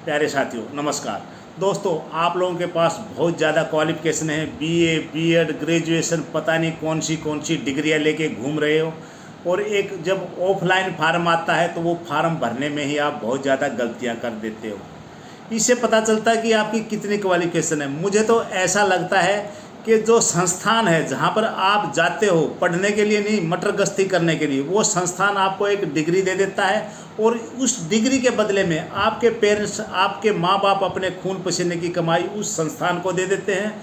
प्यारे साथियों नमस्कार। दोस्तों, आप लोगों के पास बहुत ज़्यादा क्वालिफिकेशन है, बीए, बीएड, ग्रेजुएशन, पता नहीं कौन सी डिग्रियां लेके घूम रहे हो। और एक जब ऑफलाइन फार्म आता है तो वो फार्म भरने में ही आप बहुत ज़्यादा गलतियां कर देते हो। इससे पता चलता है कि आपकी कितनी क्वालिफिकेशन है। मुझे तो ऐसा लगता है कि जो संस्थान है जहाँ पर आप जाते हो पढ़ने के लिए नहीं, मटर गश्ती करने के लिए, वो संस्थान आपको एक डिग्री दे देता है और उस डिग्री के बदले में आपके पेरेंट्स, आपके माँ बाप अपने खून पसीने की कमाई उस संस्थान को दे देते हैं।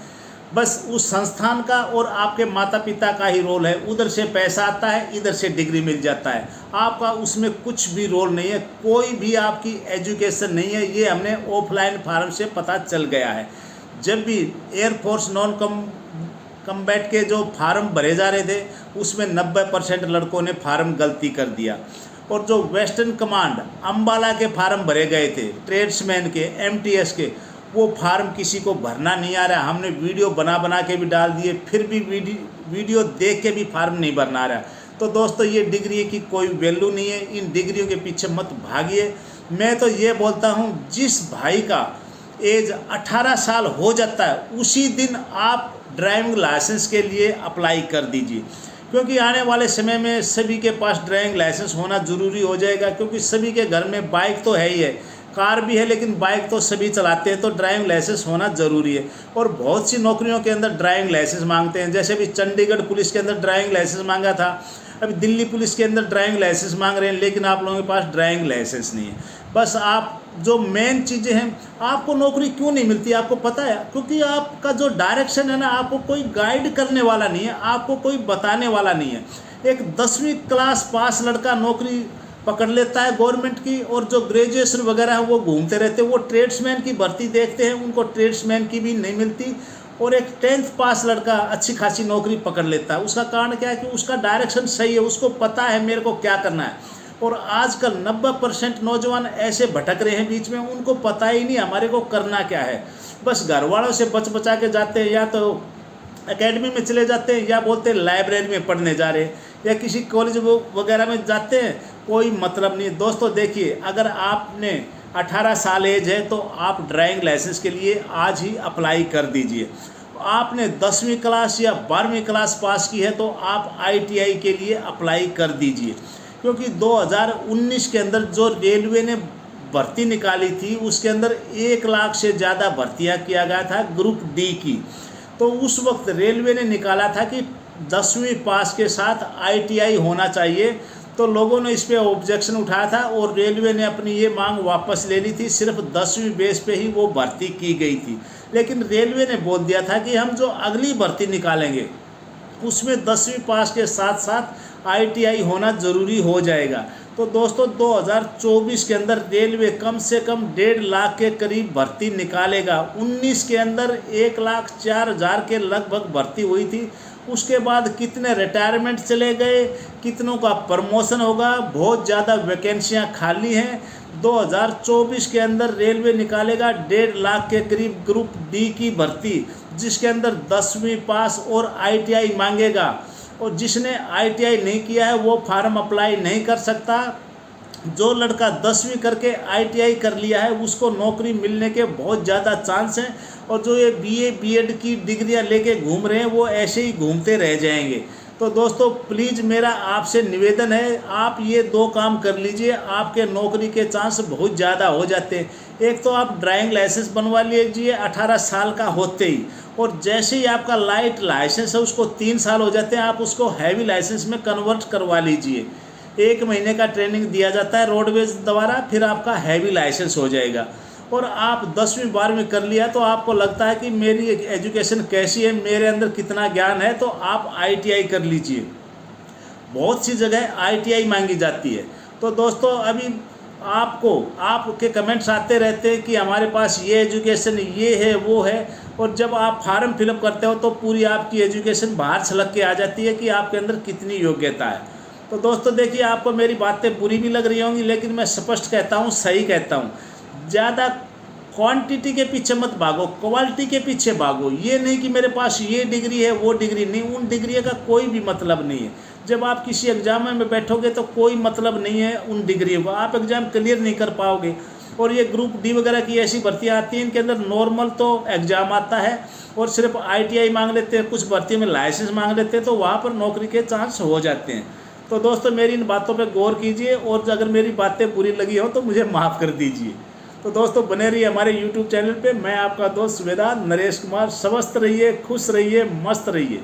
बस उस संस्थान का और आपके माता पिता का ही रोल है। उधर से पैसा आता है, इधर से डिग्री मिल जाता है। आपका उसमें कुछ भी रोल नहीं है, कोई भी आपकी एजुकेशन नहीं है। ये हमने ऑफलाइन फार्म से पता चल गया है। जब भी एयरफोर्स नॉन कम्बैट के जो फार्म भरे जा रहे थे उसमें 90% लड़कों ने फार्म गलती कर दिया। और जो वेस्टर्न कमांड अम्बाला के फार्म भरे गए थे, ट्रेड्समैन के, एमटीएस के, वो फार्म किसी को भरना नहीं आ रहा। हमने वीडियो बना के भी डाल दिए, फिर भी वीडियो देख के भी फार्म नहीं भरना आ रहा। तो दोस्तों, ये डिग्री की कोई वैल्यू नहीं है। इन डिग्रियों के पीछे मत भागिए। मैं तो ये बोलता हूँ, जिस भाई का एज 18 साल हो जाता है उसी दिन आप ड्राइविंग लाइसेंस के लिए अप्लाई कर दीजिए, क्योंकि आने वाले समय में सभी के पास ड्राइविंग लाइसेंस होना ज़रूरी हो जाएगा। क्योंकि सभी के घर में बाइक तो है ही है, कार भी है, लेकिन बाइक तो सभी चलाते हैं, तो ड्राइविंग लाइसेंस होना ज़रूरी है। और बहुत सी नौकरियों के अंदर ड्राइविंग लाइसेंस मांगते हैं। जैसे अभी चंडीगढ़ पुलिस के अंदर ड्राइविंग लाइसेंस मांगा था, अभी दिल्ली पुलिस के अंदर ड्राइविंग लाइसेंस मांग रहे हैं, लेकिन आप लोगों के पास ड्राइविंग लाइसेंस नहीं है। बस आप जो मेन चीज़ें हैं, आपको नौकरी क्यों नहीं मिलती आपको पता है? क्योंकि आपका जो डायरेक्शन है ना, आपको कोई गाइड करने वाला नहीं है, आपको कोई बताने वाला नहीं है। एक 10वीं क्लास पास लड़का नौकरी पकड़ लेता है गवर्नमेंट की, और जो ग्रेजुएशन वगैरह है वो घूमते रहते हैं। वो ट्रेड्समैन की भर्ती देखते हैं, उनको ट्रेड्समैन की भी नहीं मिलती। और एक 10th पास लड़का अच्छी खासी नौकरी पकड़ लेता है। उसका कारण क्या है? कि उसका डायरेक्शन सही है, उसको पता है मेरे को क्या करना है। और आजकल 90% नौजवान ऐसे भटक रहे हैं बीच में, उनको पता ही नहीं हमारे को करना क्या है। बस घर वालों से बचा के जाते हैं, या तो एकेडमी में चले जाते हैं, या बोलते हैं लाइब्रेरी में पढ़ने जा रहे हैं, या किसी कॉलेज वगैरह में जाते हैं। कोई मतलब नहीं। दोस्तों देखिए, अगर आपने 18 साल एज है तो आप ड्राइविंग लाइसेंस के लिए आज ही अप्लाई कर दीजिए। आपने 10वीं क्लास या 12वीं क्लास पास की है तो आप ITI के लिए अप्लाई कर दीजिए। क्योंकि 2019 के अंदर जो रेलवे ने भर्ती निकाली थी उसके अंदर 1 लाख से ज़्यादा भर्तियां किया गया था ग्रुप डी की। तो उस वक्त रेलवे ने निकाला था कि 10वीं पास के साथ ITI होना चाहिए। तो लोगों ने इस पर ऑब्जेक्शन उठाया था और रेलवे ने अपनी ये मांग वापस ले ली थी। सिर्फ 10वीं बेस पे ही वो भर्ती की गई थी। लेकिन रेलवे ने बोल दिया था कि हम जो अगली भर्ती निकालेंगे उसमें 10वीं पास के साथ साथ ITI होना ज़रूरी हो जाएगा। तो दोस्तों, 2024 के अंदर रेलवे कम से कम 1.5 लाख के करीब भर्ती निकालेगा। 19 के अंदर 1,04,000 के लगभग भर्ती हुई थी। उसके बाद कितने रिटायरमेंट चले गए, कितनों का प्रमोशन होगा, बहुत ज़्यादा वैकेंसियां खाली हैं। 2024 के अंदर रेलवे निकालेगा 1.5 लाख के करीब ग्रुप डी की भर्ती, जिसके अंदर 10वीं पास और ITI मांगेगा। और जिसने ITI नहीं किया है वो फार्म अप्लाई नहीं कर सकता। जो लड़का 10वीं करके ITI कर लिया है उसको नौकरी मिलने के बहुत ज़्यादा चांस हैं। और जो ये BA BEd की डिग्रियां लेके घूम रहे हैं वो ऐसे ही घूमते रह जाएंगे। तो दोस्तों, प्लीज़ मेरा आपसे निवेदन है, आप ये 2 काम कर लीजिए, आपके नौकरी के चांस बहुत ज़्यादा हो जाते हैं। एक तो आप ड्राइविंग लाइसेंस बनवा लीजिए 18 साल का होते ही, और जैसे ही आपका लाइट लाइसेंस है उसको 3 साल हो जाते हैं, आप उसको हैवी लाइसेंस में कन्वर्ट करवा लीजिए। 1 महीने का ट्रेनिंग दिया जाता है रोडवेज द्वारा, फिर आपका हैवी लाइसेंस हो जाएगा। और आप 10वीं 12वीं कर लिया तो आपको लगता है कि मेरी एजुकेशन कैसी है, मेरे अंदर कितना ज्ञान है, तो आप ITI कर लीजिए। बहुत सी जगह ITI मांगी जाती है। तो दोस्तों, अभी आपके कमेंट्स आते रहते हैं कि हमारे पास ये एजुकेशन, ये है, वो है। और जब आप फार्म फिलअप करते हो तो पूरी आपकी एजुकेशन बाहर छलक के आ जाती है कि आपके अंदर कितनी योग्यता है। तो दोस्तों देखिए, आपको मेरी बातें बुरी भी लग रही होंगी, लेकिन मैं स्पष्ट कहता हूँ, सही कहता हूँ। ज़्यादा क्वांटिटी के पीछे मत भागो, क्वालिटी के पीछे भागो। ये नहीं कि मेरे पास ये डिग्री है, वो डिग्री नहीं, उन डिग्री का कोई भी मतलब नहीं है। जब आप किसी एग्जाम में बैठोगे तो कोई मतलब नहीं है उन डिग्रियों का, आप एग्ज़ाम क्लियर नहीं कर पाओगे। और ये ग्रुप डी वगैरह की ऐसी भर्तियाँ आती हैं, इनके अंदर नॉर्मल तो एग्ज़ाम आता है और सिर्फ ITI मांग लेते हैं, कुछ भर्तियों में लाइसेंस मांग लेते हैं, तो वहाँ पर नौकरी के चांस हो जाते हैं। तो दोस्तों मेरी इन बातों पर गौर कीजिए, और अगर मेरी बातें बुरी लगी हो तो मुझे माफ़ कर दीजिए। तो दोस्तों बने रहिए हमारे YouTube चैनल पे। मैं आपका दोस्त सूबेदार नरेश कुमार। स्वस्थ रहिए, खुश रहिए, मस्त रहिए।